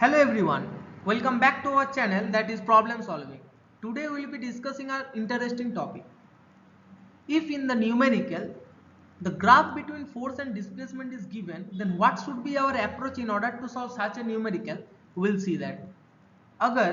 Hello everyone, welcome back to our channel that is problem solving. Today we will be discussing an interesting topic. If in the numerical the graph between force and displacement is given, then what should be our approach in order to solve such a numerical? We will see that. अगर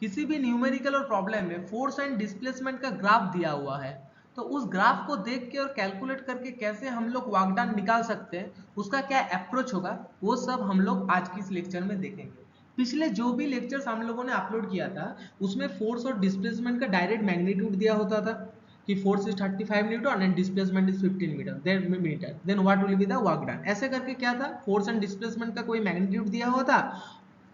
किसी भी numerical और problem में force and displacement का graph दिया हुआ है तो उस ग्राफ को देख के और कैलकुलेट करके कैसे हम लोग वर्क डन निकाल सकते हैं, उसका क्या अप्रोच होगा, वो सब हम लोग आज की इस लेक्चर में देखेंगे। पिछले जो भी लेक्चर्स हम लोगों ने अपलोड किया था उसमें फोर्स और डिस्प्लेसमेंट का डायरेक्ट मैग्नीट्यूड दिया होता था कि force is 35 newton and displacement is 15 metre, then what will be the work done. ऐसे करके क्या था, फोर्स एंड डिस्प्लेसमेंट का कोई मैग्नीट्यूड दिया हुआ था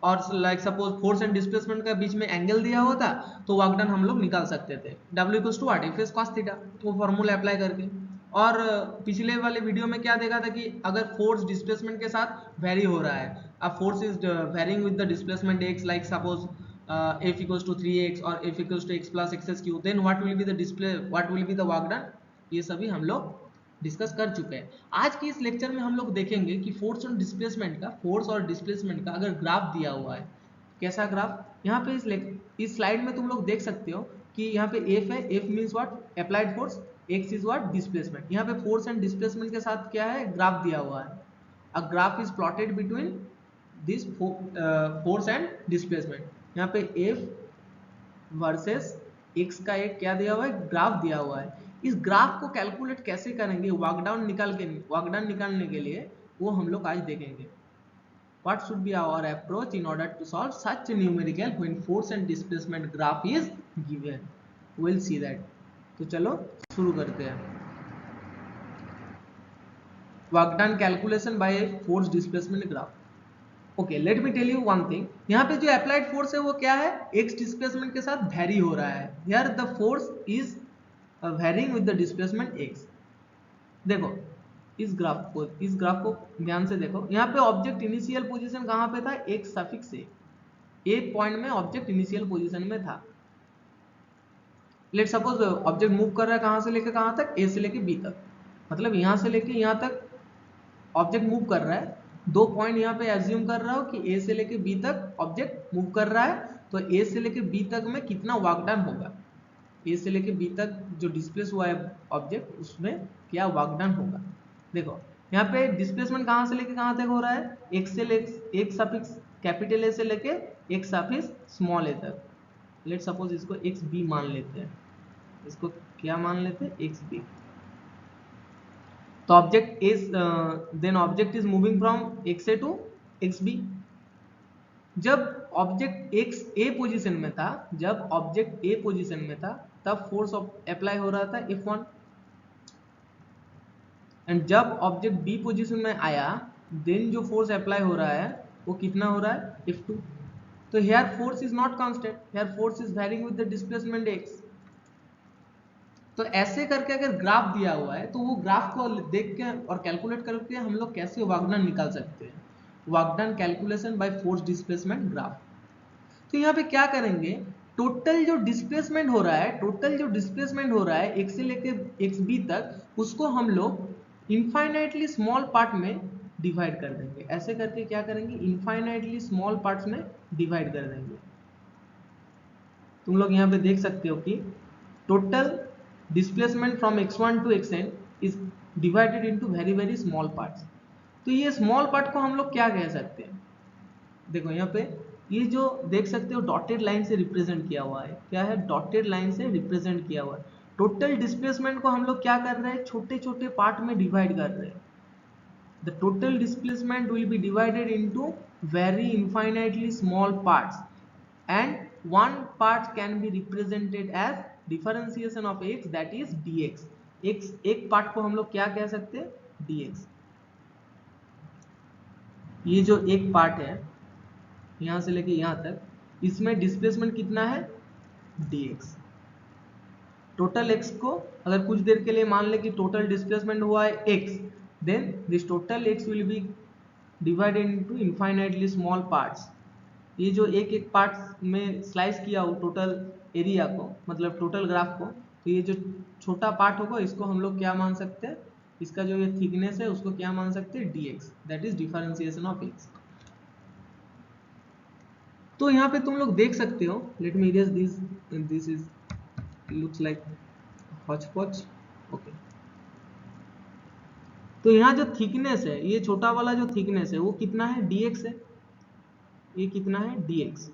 और like suppose force and displacement का बीच में एंगल दिया हुआ था तो वर्क डन हम लोग निकाल सकते थे। W equals to what, F S cos theta, वो फॉर्मूला अप्लाई करके। और पिछले वाले वीडियो में क्या देखा था कि अगर फोर्स डिस्प्लेसमेंट के साथ वेरी हो रहा है, अब force is varying with the displacement x, like suppose f equals to 3x और f equals to x plus x cube, then what will be the display, what will be the work done. ये सभी हम लोग discuss कर चुके हैं। आज की इस लेक्चर में हम लोग देखेंगे कि फोर्स और डिस्प्लेसमेंट का, फोर्स और डिस्प्लेसमेंट का अगर ग्राफ दिया हुआ है, कैसा ग्राफ, यहाँ पे इस स्लाइड में तुम लोग देख सकते हो कि यहाँ पे F है, F means what, applied force, X is what, displacement. यहाँ पे फोर्स एंड डिस्प्लेसमेंट के साथ क्या है, ग्राफ दिया हुआ है। A graph is plotted between this force and displacement. यहाँ पे F वर्सेस x का एक क्या दिया हुआ है, ग्राफ दिया हुआ है। इस ग्राफ को कैलकुलेट कैसे करेंगे, वर्क डन निकालने के लिए वो हम लोग आज देखेंगे। What should be our approach in order to solve such a numerical when force and displacement graph is given? We'll see that. तो चलो शुरू करते हैं। Work done calculation by force displacement graph. Okay, let me tell you one thing. यहाँ पे जो applied force है वो क्या है, एक्स डिस्प्लेसमेंट के साथ वेरी हो रहा है। Here the force is varying with the displacement x. देखो इस ग्राफ को ध्यान से देखो। यहाँ पे ऑब्जेक्ट इनिशियल पोजीशन कहाँ पे था, एक सफिक्स ए पॉइंट में ऑब्जेक्ट इनिशियल पोजीशन में था। लेट सपोज ऑब्जेक्ट मूव कर रहा है कहाँ से लेकर कहाँ तक, ए से लेकर बी तक, मतलब यहाँ से लेकर यहाँ तक ऑब्जेक्ट मूव कर रहा है। दो पॉइंट यहाँ पे एज्यूम कर रहा हो कि ए से लेकर बी तक ऑब्जेक्ट मूव कर रहा है, तो ए से लेकर बी तक में कितना वर्क डन होगा, ए से लेकर बी तक जो डिस्प्लेस हुआ है ऑब्जेक्ट उसमें क्या वर्क डन होगा। देखो यहाँ पे डिस्प्लेसमेंट कहाँ से लेके कहाँ तक हो रहा है, एक सफिक्स कैपिटल ए से लेके एक सफिक्स स्मॉल ए तक। लेट सपोज इसको एक्स बी मान लेते हैं, इसको क्या मान लेते हैं, एक्स बी। तो object is then object is moving from x a to x b. जब ऑब्जेक्ट एक्स ए पोजीशन में था, जब ऑब्जेक्ट ए पोजीशन में था तब फोर्स अप्लाई हो रहा था F1, एंड जब ऑब्जेक्ट बी पोजीशन में आया देन जो फोर्स अप्लाई हो रहा है वो कितना हो रहा है, F2। तो here force is not constant, here force is varying with the displacement x। तो ऐसे करके अगर ग्राफ दिया हुआ है तो वो ग्राफ को देख के और कैलकुलेट करके हम लोग कैसे वर्क डन निकाल सकते हैं, work done calculation by force displacement graph. तो यहाँ पे क्या करेंगे, टोटल जो डिस्प्लेसमेंट हो रहा है, टोटल जो डिस्प्लेसमेंट हो रहा है एक्स से लेकर एक्स बी तक, उसको हम लोग इनफाइनाइटली स्मॉल पार्ट में डिवाइड कर देंगे। ऐसे करके क्या करेंगे, इनफाइनाइटली स्मॉल पार्ट्स में डिवाइड कर देंगे। तुम लोग यहाँ पे देख सकते हो कि total displacement from x1 to xn is divided into very very small parts. तो ये स्मॉल पार्ट को हम लोग क्या कह सकते हैं, देखो यहाँ पे ये जो देख सकते हो डॉटेड लाइन से रिप्रेजेंट किया हुआ है, क्या है, डॉटेड लाइन से रिप्रेजेंट किया हुआ है। टोटल डिस्प्लेसमेंट को हम लोग क्या कर रहे हैं, छोटे छोटे पार्ट में डिवाइड कर रहे हैं। The total displacement will be divided into very infinitely small parts and one part can be represented as differentiation of x, that is dx। एक पार्ट को हम लोग क्या कह सकते हैं, dx। ये जो एक पार्ट है यहां से लेके यहां तक, इसमें डिस्प्लेसमेंट कितना है, dx। टोटल x को अगर कुछ देर के लिए मान ले कि टोटल डिस्प्लेसमेंट हुआ है x, then this total x will be divided into infinitely small parts. ये जो एक एक पार्ट में स्लाइस किया हो टोटल एरिया को, मतलब टोटल ग्राफ को, तो ये जो छोटा पार्ट होगा इसको हम लोग क्या मान सकते हैं, इसका जो ये थिकनेस है उसको क्या मान सकते हैं, dx, that is differentiation of x। तो यहाँ पे तुम लोग देख सकते हो, let me erase this, this is looks like hotchpotch, okay. तो यहाँ जो थिकनेस है, ये छोटा वाला जो थिकनेस है वो कितना है, dx है। ये कितना है, dx।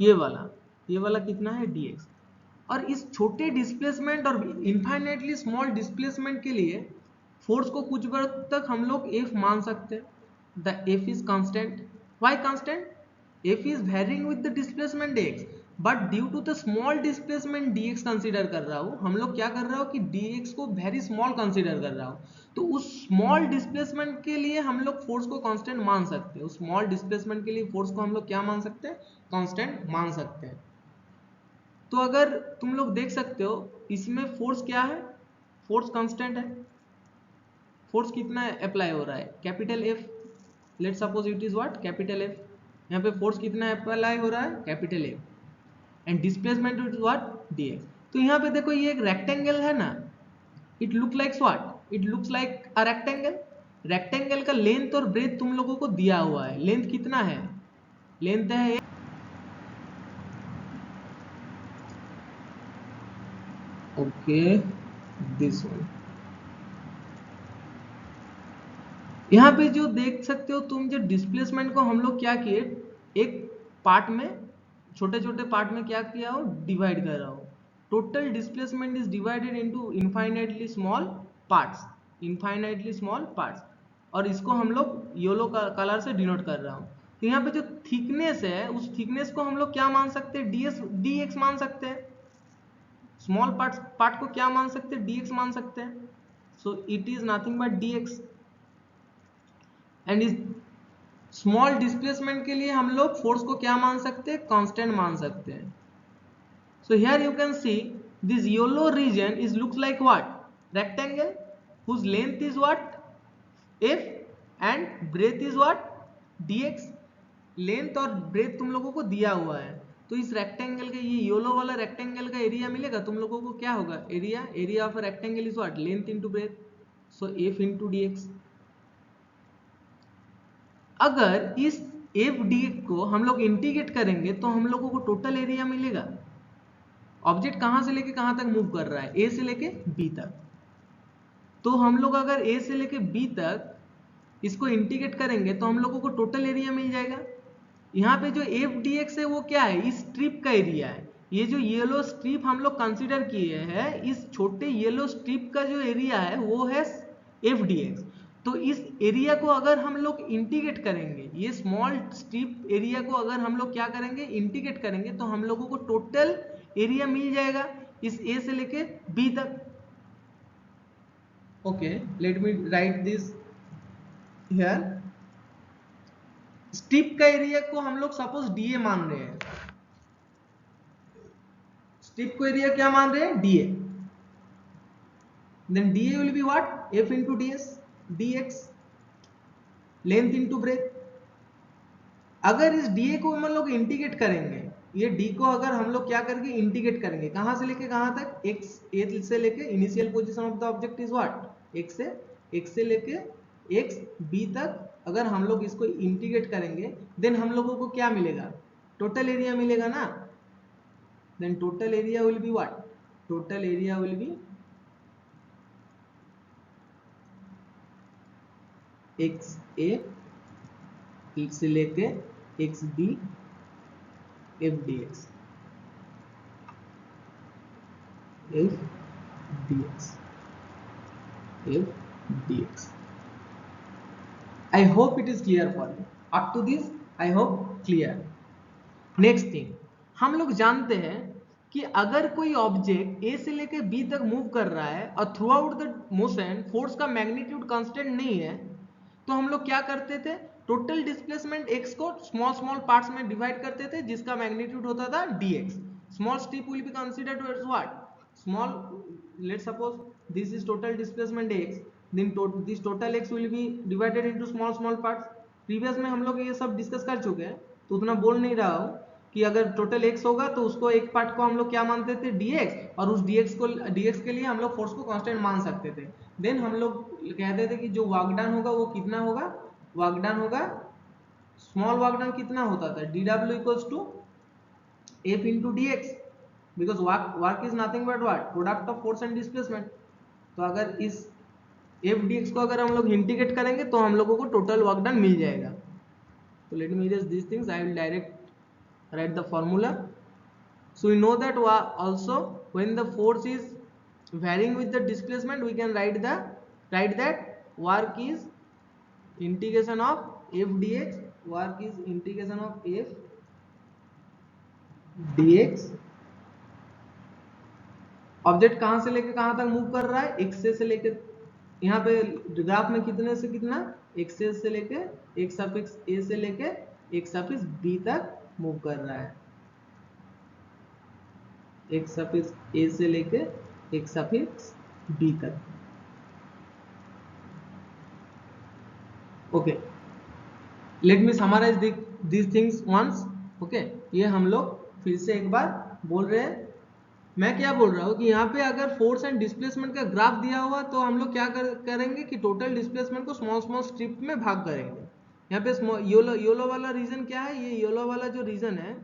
ये वाला कितना है, dx। और इस छोटे डिस्प्लेसमेंट और इनफाइनाइटली स्मॉल डिस्प्लेसमेंट के लिए फोर्स को कुछ वर्ग तक हम लोग F मान सकते हैं। The F is constant. Why constant? F is varying with the displacement dx, but due to the small displacement dx consider कर रहा हूँ, हम लोग क्या कर रहा हो कि dx को वेरी स्मॉल कंसीडर कर रहा हूँ। तो उस स्मॉल डिस्प्लेसमेंट के लिए हम लोग फोर्स को कांस्टेंट मान सकते हैं। उस स्मॉल डिस्प्लेसमेंट के लिए फोर्स को हम लोग क्या मान सकते हैं, कांस्टेंट मान सकते हैं। तो अगर तुम लोग देख सकते हो इसमें फोर्स क्या है, फोर्स कांस्टेंट है। फोर्स कितना अप्लाई हो रहा है, capital F। Let suppose it is what, capital F। यहाँ पे फोर्स कितना अप्लाई हो रहा है, capital F। And displacement is what, dx। तो यहाँ पे देखो ये एक रेक्टेंगल है ना, it look like what, it looks like a rectangle. Rectangle का लेंथ और ब्रेथ तुम लोगों को दिया हुआ है। लेंथ कितना है, लेंथ है ओके दिस वन। यहाँ पे जो देख सकते हो तुम, जो डिस्प्लेसमेंट को हम लोग क्या किए, एक पार्ट में, छोटे छोटे पार्ट में क्या किया हो, डिवाइड कर रहा हो। Total displacement is divided into infinitely small parts, infinitely small parts. और इसको हम लोग येलो कलर से डिनोट कर रहा हूँ। तो यहाँ पे जो थिकनेस है, उस थिकनेस को हम लोग क्या मान सकते हैं, dx मान सकते हैं। स्मॉल पार्ट को क्या मान सकते हैं, dx मान सकते हैं। So it is nothing but dx। And इस स्मॉल डिस्प्लेसमेंट के लिए हम लोग फोर्स को क्या मान सकते हैं, कांस्टेंट मान सकते हैं। So here you can see this yellow region is looks like what, rectangle whose length is what, f, and breadth is what, dx। Length और ब्रेथ तुम लोगों को दिया हुआ है। तो इस रेक्टेंगल के, ये येलो वाला रेक्टेंगल का एरिया मिलेगा तुम लोगों को, क्या होगा, area of a rectangle is what, length into breath. So f into dx। अगर इस एफ डी को हम लोग इंटीग्रेट करेंगे तो हम लोगों को टोटल एरिया मिलेगा। ऑब्जेक्ट कहां से लेके कहां तक मूव कर रहा है, ए से लेके बी तक। तो हम लोग अगर ए से लेके बी तक इसको इंटीग्रेट करेंगे तो हम लोगों को टोटल एरिया मिल जाएगा। यहाँ पे जो एफ डी एक्स है वो क्या है, इस स्ट्रिप का एरिया है। ये जो येलो स्ट्रिप हम लोग कंसीडर किए हैं, इस छोटे येलो स्ट्रिप का जो एरिया है वो है एफ डी एक्स। तो इस एरिया को अगर हम लोग इंटीग्रेट करेंगे, ये स्मॉल स्ट्रिप एरिया को अगर हम लोग क्या करेंगे, इंटीग्रेट करेंगे, तो हम लोगों को टोटल एरिया मिल जाएगा इस ए से लेके बी तक। Okay, let me right this here. Strip का एरिया को हम लोग सपोज डीए मान रहे हैं। स्ट्रिप को एरिया क्या मान रहे हैं, dA. Then dA will be what, F into dS, dx, length into breadth. अगर इस डीए को हम लोग इंटीग्रेट करेंगे, ये डी को अगर हम लोग क्या करके इंटीग्रेट करेंगे, कहां से लेके कहां तक, एक्स, ए से लेके initial position of the object is what, x से लेके एक्स बी तक अगर हम लोग इसको इंटीग्रेट करेंगे, देन हम लोगों को क्या मिलेगा, टोटल एरिया मिलेगा ना। Then total area will be what, total area will be X A से लेके x B F D X, F D X, F D X. I hope it is clear for you. Up to this, I hope clear. Next thing, हम लोग जानते हैं कि अगर कोई object A से लेकर बी तक मूव कर रहा है और throughout the motion force का मैग्नीट्यूड कांस्टेंट नहीं है, तो हम लोग क्या करते थे, टोटल डिस्प्लेसमेंट एक्स को स्मॉल स्मॉल पार्ट्स में डिवाइड करते थे, जिसका मैग्नीट्यूड होता था dx. Small strip will be considered as what, small, let's suppose this is total displacement x, then this total x will be divided into small parts. Previous में हम लोग ये सब डिस्कस कर चुके हैं, तो उतना बोल नहीं रहा हूँ कि अगर टोटल x होगा तो उसको एक पार्ट को हम लोग क्या मानते थे, dx, और उस dx के लिए हम लोग फोर्स को कांस्टेंट मान सकते थे। देन हम लोग कहते थे कि जो वर्क डन होगा वो कितना होगा, वर्क डन होगा स्मॉल वर्क डन कितना होता था, dw equals to f into d x, because work is nothing but what, product of force and displacement. तो अगर इस एफ डी एक्स को अगर हम लोग इंटीग्रेट करेंगे तो हम लोगों को टोटल वर्क डन मिल जाएगा। तो late me erase this things, I will direct right the formula. So we know that also when the force is varying with the displacement, we can write that work is integration of f dx, work is integration of f dx। Object कहां से लेके कहां तक move कर रहा है, access से लेके, यहाँ पे ग्राफ में कितने से कितना, एक्सेस से लेके एक सफिक्स a से लेके एक सफिक्स b तक मूव कर रहा है, एक सफिक्स a से लेके एक सफिक्स b तक। Okay, let me summarise this things once. Okay, ये हम लोग फिर से एक बार बोल रहे हैं। मैं क्या बोल रहा हूँ कि यहाँ पे अगर फोर्स एंड डिस्प्लेसमेंट का ग्राफ दिया हुआ तो हम लोग क्या करेंगे कि टोटल डिस्प्लेसमेंट को स्मॉल स्मॉल स्ट्रिप में भाग करेंगे। यहाँ पे योलो वाला रीजन क्या है, ये योलो वाला जो रीजन है,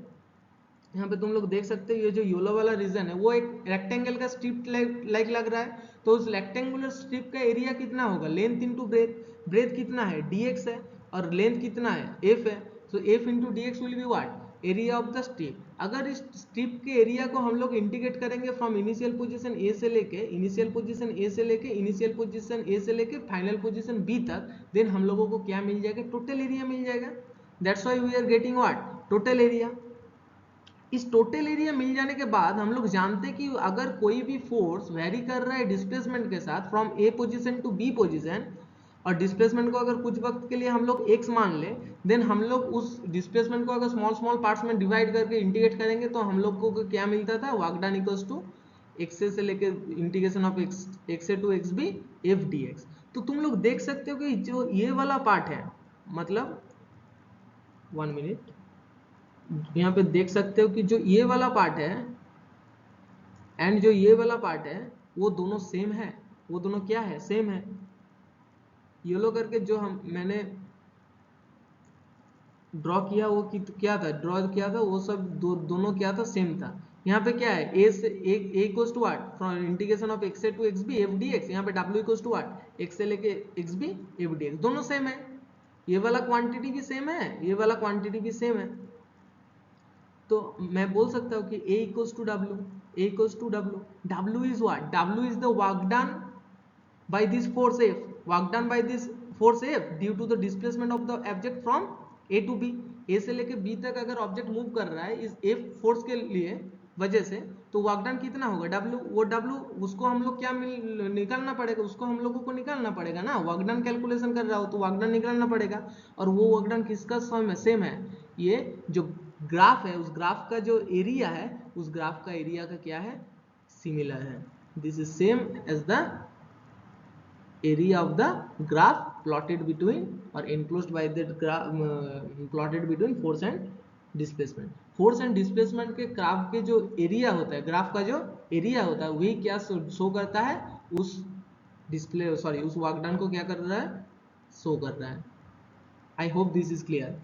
यहाँ पे तुम लोग देख सकते हो, ये जो येलो वाला रीजन है वो एक रेक्टेंगल का स्ट्रिप लाइक लग रहा है। तो उस रेक्टेंगुलर स्ट्रिप का एरिया कितना होगा, लेंथ इंटू ब्रेथ, ब्रेथ कितना है dx है और लेंथ कितना है f है। सो f into d x will be what, area of the strip. अगर इस स्ट्रिप के एरिया को हम लोग इंटीग्रेट करेंगे फ्रॉम इनिशियल पोजीशन a से लेके इनिशियल पोजीशन a से लेके फाइनल पोजीशन b तक, देन हम लोगों को क्या मिल जाएगा, टोटल एरिया मिल जाएगा। That's why we are getting what, total area. इस टोटल एरिया मिल जाने के बाद हम लोग जानते हैं कि अगर कोई भी फोर्स वेरी कर रहा है डिस्प्लेसमेंट के साथ from A position to B position, और डिस्प्लेसमेंट को अगर कुछ वक्त के लिए हम लोग x मान ले, देन हम लोग उस डिस्प्लेसमेंट को अगर स्मॉल स्मॉल पार्ट्स में डिवाइड करके इंटीग्रेट करेंगे तो हम लोग को क्या मिलता था, work done equals to x से लेके इंटीग्रेशन ऑफ x से to x B F D x. तो तुम लोग देख सकते हो कि जो ये वाला पार्ट है, मतलब 1 मिनट, यहाँ पे देख सकते हो कि जो ये वाला पार्ट है एंड जो ये वाला पार्ट है वो दोनों सेम है, वो दोनों क्या है, सेम है। येलो करके जो मैंने ड्रॉ किया वो क्या था, ड्रॉ किया था वो सब दोनों क्या था, सेम था। यहाँ पे क्या है, a से a equals to what, from integration of x से to x B F D x, यहाँ पे w equals to what, x से लेके x B F D x, दोनों सेम है। ये वाला क्वांटिटी भी सेम है, ये वाला क्वांटिटी भी सेम है। तो मैं बोल सकता हूँ कि a equals to W, a equals to W, W is what, W is the work done by this force f, work done by this force f due to the displacement of the object from a to b। a से लेके b तक अगर object move कर रहा है इस f force के लिए वजह से, तो वर्क डन कितना होगा, w। वो w उसको हम लोग क्या निकालना पड़ेगा, उसको हम लोगों को निकालना पड़ेगा ना, वर्क डन कैलकुलेशन कर रहा हो तो वर्क डन निकालना पड़ेगा। और वो वर्क डन किसका सेम है, ये जो ग्राफ है उस ग्राफ का जो एरिया है, उस ग्राफ का एरिया का क्या है, सिमिलर है। This is same as the area of the graph plotted between or enclosed by the graph plotted between force and displacement। Force and displacement के ग्राफ के जो एरिया होता है, ग्राफ का जो एरिया होता है वही क्या शो करता है, उस डिस्प्ले सॉरी उस वर्क डन को क्या कर रहा है, शो कर रहा है। I hope this is clear.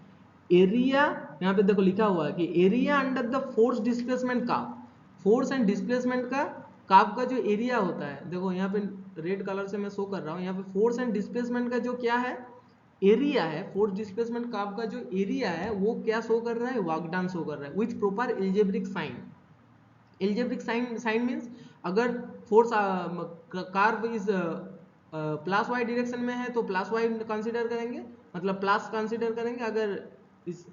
Area यहाँ पे देखो लिखा हुआ है कि area under the force displacement का, फोर्स एंड डिस्प्लेसमेंट का काफ का जो एरिया होता है, देखो यहाँ पे रेड कलर से मैं शो कर रहा हूँ, यहाँ पे फोर्स एंड डिस्प्लेसमेंट का जो क्या है, एरिया है, फोर्स डिस्प्लेसमेंट काफ का जो एरिया है वो क्या शो कर रहा है, वर्क डन शो कर रहा है with proper algebraic sign. Algebraic sign means अगर force curve is plus Y direction में है तो प्लस वाई कंसीडर करेंगे, मतलब प्लस कंसीडर करेंगे। अगर इस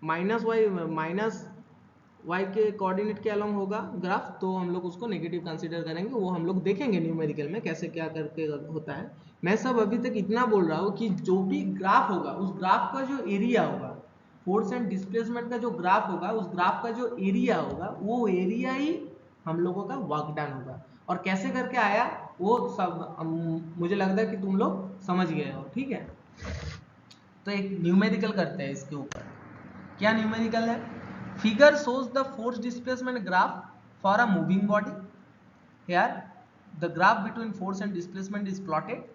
माइनस वाई के कोऑर्डिनेट के अलोंग होगा ग्राफ तो हम लोग उसको नेगेटिव कंसीडर करेंगे, वो हम लोग देखेंगे न्यूमेरिकल में कैसे क्या करके होता है। मैं सब अभी तक इतना बोल रहा हूँ कि जो भी ग्राफ होगा उस ग्राफ का जो एरिया होगा, फोर्स एंड डिस्प्लेसमेंट का जो ग्राफ होगा उस ग्राफ का जो एरिया होगा वो एरिया ही हम लोगों का वर्क डन होगा। और कैसे करके आया वो सब मुझे लगता है कि तुम लोग समझ गए हो, ठीक है। तो एक न्यूमेरिकल करते हैं इसके ऊपर। क्या न्यूमेरिकल है, figure shows the force displacement graph for a moving body. Here the graph between force and displacement is plotted.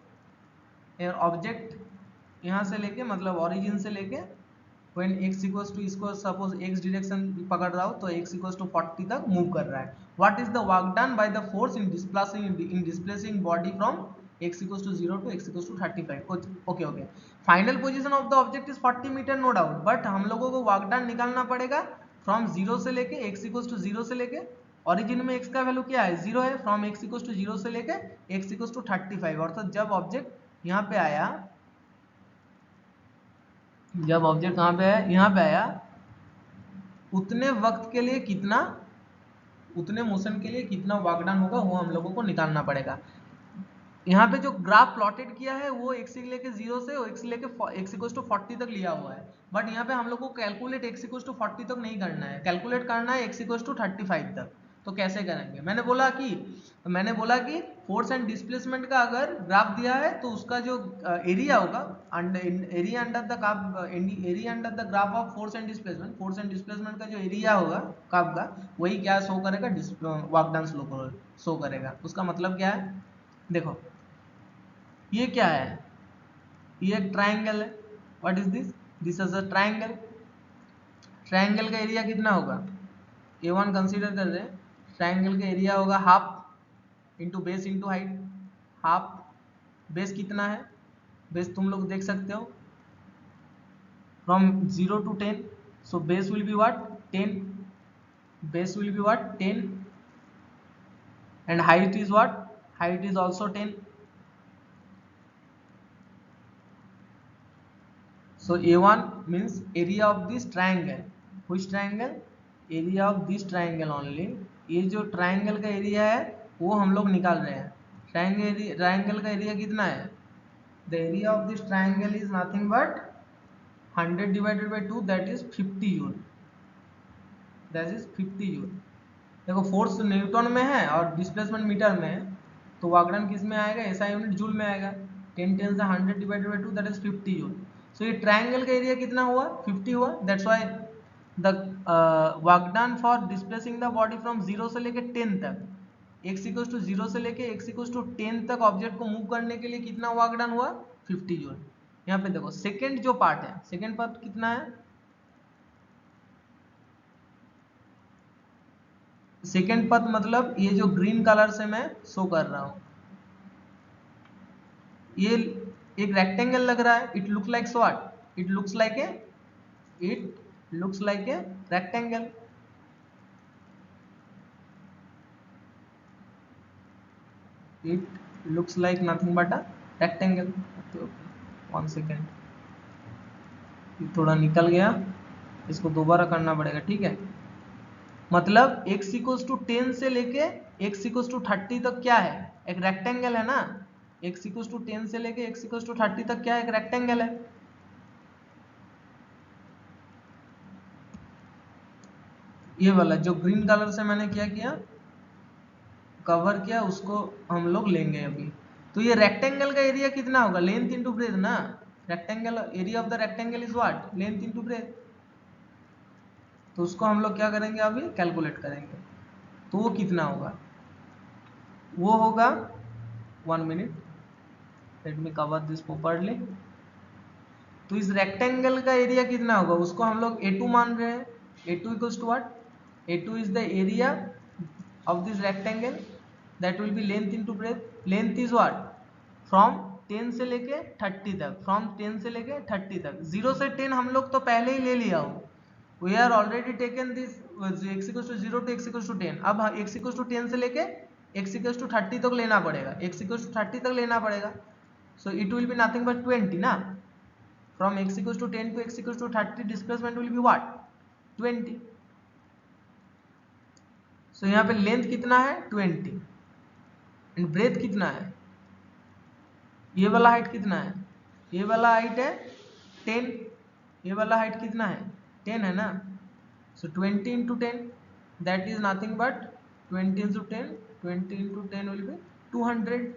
Object यहाँ से लेके मतलब ओरिजिन से लेके व्हेन x इक्वल्स टू, इसको सपोज x डायरेक्शन पकड़ रहा हो तो x इक्वल्स टू 40 तक मूव कर रहा है. What is the work done by the force in displacing body from x equals to 0 to x equals to 35. Okay. Final position of the object is 40 metre no doubt, but हम लोगों को work done निकालना पड़ेगा from 0 से लेके x equals to 0 से लेके, origin में x का वैल्यू क्या है 0 है, फ्रॉम x इक्वल्स टू 0 से लेके x इक्वल्स टू 35. अर्थात जब ऑब्जेक्ट यहाँ पे आया, जब ऑब्जेक्ट कहाँ पे है, यहाँ पे आया, उतने वक्त के लिए कितना, उतने मोशन के लिए कितना वर्क डन होगा वो हम लोगों को निकालना पड़ेगा. यहाँ पे जो ग्राफ प्लॉटेड किया है वो x लेके 0 से x लेके x इक्वल्स टू 40 तक लिया हुआ है, बट यहाँ पे हम लोग को कैलकुलेट x इक्वल्स टू 40 तक नहीं करना है, कैलकुलेट करना है x इक्वल्स टू 35 तक. तो कैसे करेंगे, मैंने बोला कि फोर्स एंड डिस्प्लेसमेंट का अगर ग्राफ दिया है तो उसका जो एरिया होगा, area under the graph of force and displacement का जो एरिया होगा कर्व का, वही क्या शो करेगा, वर्क डन शो करेगा. उसका मतलब क्या है, देखो ये क्या है, ये एक ट्रायंगल है. What is this, this is a triangle. Triangle का एरिया कितना होगा, A1 कंसीडर कर रहे हैं, ट्रायंगल का एरिया होगा half into base into height. Half, base कितना है, बेस तुम लोग देख सकते हो from 0 to 10, so base will be what 10, base will be what 10, and height is what, height is also 10. So A1 means area of this triangle. Which triangle? Area of this triangle only. ये जो triangle का area है वो हम लोग निकाल रहे हैं. ट्रायंगल का एरिया कितना है, the area of this triangle is nothing but 100 divided by 2, that is 50 joule. That is 50 joule. देखो फोर्स न्यूटन में है और डिस्प्लेसमेंट मीटर में है, तो वर्क डन किस में आएगा, एसआई यूनिट जूल में आएगा. 10 10 से 100 divided by 2, that is 50 joule. So ये ट्रायंगल का एरिया कितना हुआ, 50 हुआ. That's why the work done for displacing the body from 0 से लेके 10 तक, x इक्वल्स टू 0 से लेके x इक्वल्स टू 10 तक ऑब्जेक्ट को मूव करने के लिए कितना वर्क डन हुआ, 50 जूल. यहाँ पे देखो सेकेंड जो पार्ट है, सेकेंड पार्ट कितना है, सेकेंड पथ मतलब ये जो ग्रीन कलर से मैं शो कर रहा हूं, ये एक रेक्टेंगल लग रहा है. It looks like what, it looks like a rectangle. It looks like nothing but a rectangle. One second, थोड़ा निकल गया, इसको दोबारा करना पड़ेगा. ठीक है, मतलब x इक्वल्स टू 10 से लेके x इक्वल्स टू 30 तक क्या है, एक रेक्टेंगल है ना. x इक्वल्स टू 10 से लेके x इक्वल्स टू 30 तक क्या है, एक रेक्टेंगल है. ये वाला जो ग्रीन कलर से मैंने क्या किया, कवर किया, उसको हम लोग लेंगे अभी. तो ये रेक्टेंगल का एरिया कितना होगा, लेंथ इंटू ब्रेथ ना. Rectangle area of the rectangle is what, length into breath. तो उसको हम लोग क्या करेंगे, अभी कैलकुलेट करेंगे. तो वो कितना होगा, वो होगा 1 minute, let me cover this properly. तो इस रेक्टेंगल का एरिया कितना होगा, उसको हम लोग A2 मान रहे हैं. A2 equals to what, A2 is the area of this rectangle, that will be length into breadth. Length is what, from 10 से लेके 30 तक, फ्रॉम 10 से लेके 30 तक. 0 से 10 हम लोग तो पहले ही ले लिया हो, we are already taken this x equals to 0 to x equals to 10. अब x इक्वल्स टू 10 से लेके x इक्वल्स टू 30 तक लेना पड़ेगा, x इक्वल्स टू 30 तक लेना पड़ेगा. So it will be nothing but 20 ना. From x equals to 10 to x equals to 30 displacement will be what, 20. So यहाँ पे लेंथ कितना है 20 एंड ब्रेथ कितना है, ये वाला हाइट कितना है, ये वाला हाइट है 10, ये वाला हाइट कितना है 10 है ना. सो 20 into 10, that is nothing but 20 into 10, 20 into 10 will be 200.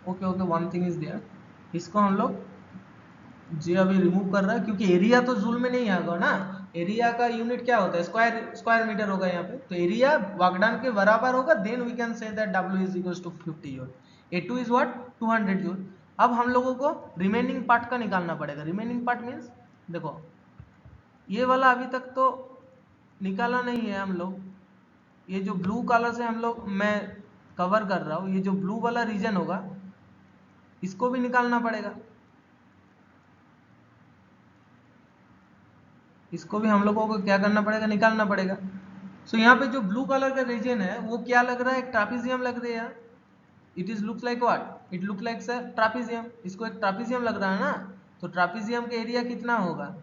Okay, one thing is there, इसको हम लोग जी अभी रिमूव कर रहा है क्योंकि एरिया तो जूल में नहीं आएगा ना. एरिया का यूनिट क्या होता है, स्क्वायर मीटर होगा यहाँ पे. तो एरिया वर्क डन के बराबर होगा, then we can say that W is equals to 50 joule. A2 is what 200 joule. अब हम लोगों को रिमेनिंग पार्ट का निकालना पड़ेगा। रिमेनिंग पार्ट मीन्स देखो ये वाला अभी तक तो निकाला नहीं है हम लोग, ये जो ब्लू कलर से हम लोग मैं कवर कर रहा हूँ, ये जो ब्लू वाला रीजन होगा इसको भी निकालना पड़ेगा, इसको भी हम लोगों को क्या करना पड़ेगा, निकालना पड़ेगा। सो यहाँ पे जो ब्लू कलर का रीजन है वो क्या लग रहा है, एक ट्रापीजियम लग रही है। It is looks like what, it look like sir trapezium, इसको एक ट्रापीजियम लग रहा है ना। तो ट्रापीजियम का एरिया कितना होगा,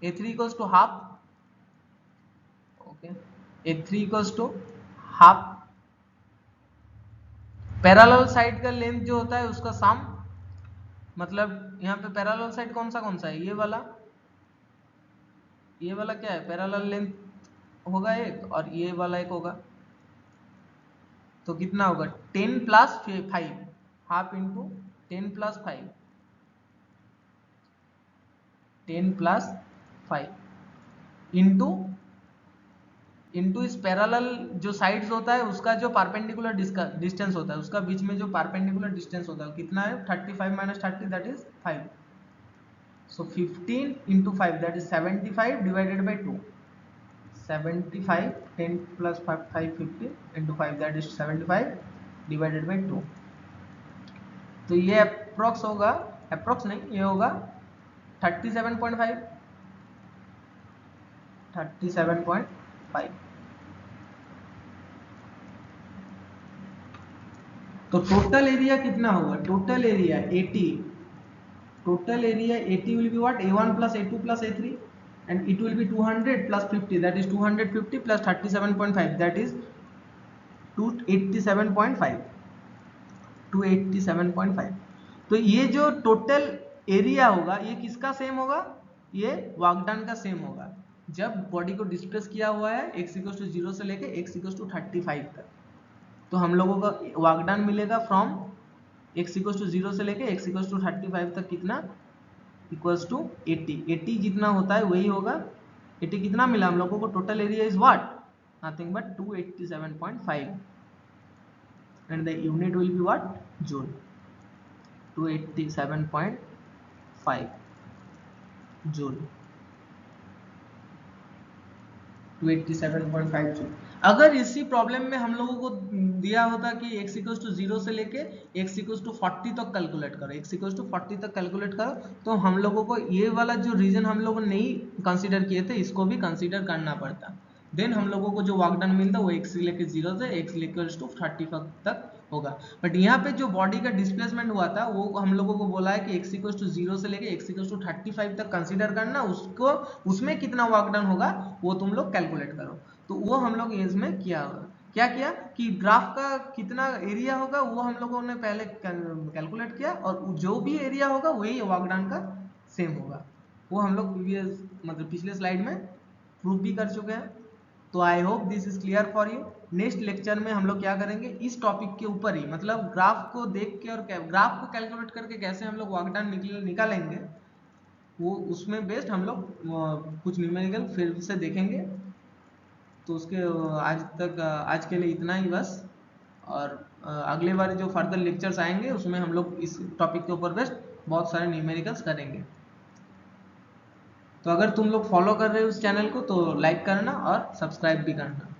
A3 equals to half, okay, A3 equals to half parallel side का लेंथ जो होता है उसका सम, मतलब यहाँ पे पैरेलल साइड कौन सा है, ये वाला क्या है, पैरेलल लेंथ होगा एक और ये वाला एक होगा, तो कितना होगा 10 plus 5, half into 10 plus 5, 10 plus 5 into इस पैरेलल जो साइड्स होता है उसका जो परपेंडिकुलर डिस्टेंस होता है, उसका बीच में जो परपेंडिकुलर डिस्टेंस होता है कितना है 35 minus 30 that is 5, so 15 into 5 that is 75 divided by 2, 75 10 plus 5 15 into 5 that is 75 divided by 2। तो ये अप्रोक्स होगा, अप्रोक्स नहीं, ये होगा 37.5, 37.5। तो टोटल एरिया कितना होगा, total area 80, total area 80 will be what, A1 plus A2 plus A3 and it will be 200 plus 50 that is 250 plus 37.5 that is 287.5, 287.5। तो ये जो टोटल एरिया होगा ये किसका सेम होगा, ये वर्क डन का सेम होगा जब बॉडी को डिस्प्लेस किया हुआ है x इक्वल्स टू 0 से लेके x इक्वल्स टू 35 तक। तो हम लोगों का वर्क डन मिलेगा फ्रॉम x इक्वल्स टू 0 से लेके x इक्वल्स टू 35 तक कितना, इक्वल्स टू 80, 80 जितना होता है वही होगा। 80 कितना मिला हम लोगों को, total area is what, nothing but 287.5 and the unit will be what, joule, 287.5 joule, 287.5 joule. अगर इसी प्रॉब्लम में हम लोगों को दिया होता कि x इक्वल्स टू 0 से लेके x इक्वल्स टू 40 तक कैलकुलेट करो, x इक्वल्स टू 40 तक कैलकुलेट करो, तो हम लोगों को ये वाला जो रीजन हम लोगों ने नहीं कंसीडर किए थे इसको भी कंसीडर करना पड़ता, देन हम लोगों को जो वर्क डन मिलता वो x से लेके 0 से x इक्वल्स टू 30 तक होगा। बट यहाँ पे जो बॉडी का डिस्प्लेसमेंट हुआ था वो हम लोगों को बोला है कि x इक्वल्स टू 0 से लेके x इक्वल्स टू 35 तक कंसीडर करना, उसको उसमें कितना वर्क डन होगा वो तुम लोग कैलकुलेट करो। तो वो हम लोग इसमें किया होगा, क्या किया कि ग्राफ का कितना एरिया होगा वो हम लोगों ने पहले कैलकुलेट किया और जो भी एरिया होगा वही वर्क डन का सेम होगा, वो हम लोग प्रीवियस मतलब पिछले स्लाइड में प्रूव भी कर चुके हैं। तो I hope this is clear for you. Next lecture में हम लोग क्या करेंगे, इस टॉपिक के ऊपर ही मतलब ग्राफ को देख के और ग्राफ को कैलकुलेट करके कैसे हम लोग वर्क डन निकालेंगे वो उसमें बेस्ड हम लोग कुछ न्यूमेरिकल फिर से देखेंगे। तो उसके आज के लिए इतना ही बस, और अगले बार जो फर्दर लेक्चर्स आएंगे उसमें हम लोग इस टॉपिक के ऊपर बेस्ड बहुत सारे न्यूमेरिकल्स करेंगे। तो अगर तुम लोग फॉलो कर रहे हो उस चैनल को तो लाइक करना और सब्सक्राइब भी करना।